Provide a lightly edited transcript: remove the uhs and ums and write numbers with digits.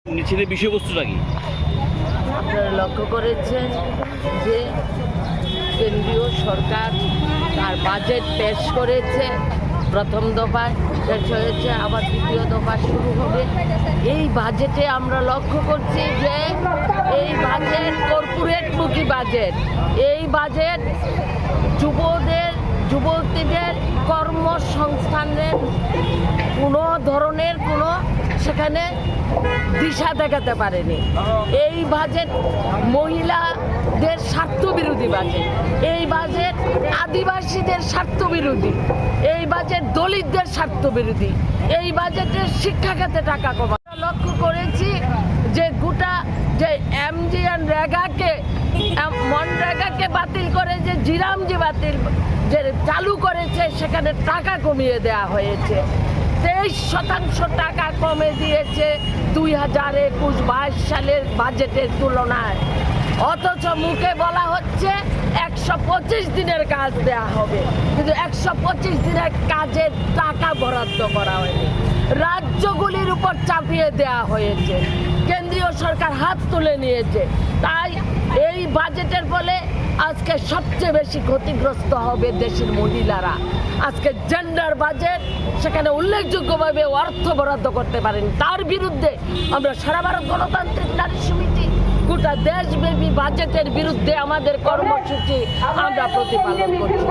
মিছিলের বিষয়বস্তুটা কি? আপনারা লক্ষ্য করেছেন যে কেন্দ্রীয় সরকার তার বাজেট পেশ করেছে। প্রথম দফায় শেষ হয়েছে, আবার দ্বিতীয় দফা শুরু হবে। এই বাজেটে আমরা লক্ষ্য করছি যে এই বাজেট কর্পোরেটমুখী বাজেট। এই বাজেট যুবতীদের কর্মসংস্থানের কোনো ধরনের সেখানে দিশা দেখাতে পারেনি। এই বাজেট মহিলাদের স্বার্থ বিরোধী বাজেট। এই বাজেট আদিবাসীদের স্বার্থ বিরোধী। এই বাজেট দলিতদের স্বার্থ বিরোধী। এই বাজেটের শিক্ষা খাতে টাকা কমা। লক্ষ্য করেছি যে গোটা যে মনরেগাকে বাতিল করে যে জিরামজি বাতিল যে চালু করেছে, সেখানে টাকা কমিয়ে দেওয়া হয়েছে। 23% টাকা কমে দিয়েছে 2021-22 সালের বাজেটের তুলনায়। অথচ মুখে বলা হচ্ছে 125 দিনের কাজ দেয়া হবে, কিন্তু 125 দিনের কাজের টাকা বরাদ্দ করা হয়নি। রাজ্যগুলির উপর চাপিয়ে দেয়া হয়েছে। কেন্দ্রীয় সরকার হাত তুলে নিয়েছে। তাই এই বাজেটের ফলে আজকে সবচেয়ে বেশি ক্ষতিগ্রস্ত হবে দেশের মহিলারা। আজকে জেন্ডার বাজেট সেখানে উল্লেখযোগ্যভাবে অর্থ বরাদ্দ করতে পারেন। তার বিরুদ্ধে আমরা সারা ভারত গণতান্ত্রিক নারী সমিতি গোটা দেশব্যাপী বাজেটের বিরুদ্ধে আমাদের কর্মসূচি আমরা প্রতিপালন করছি।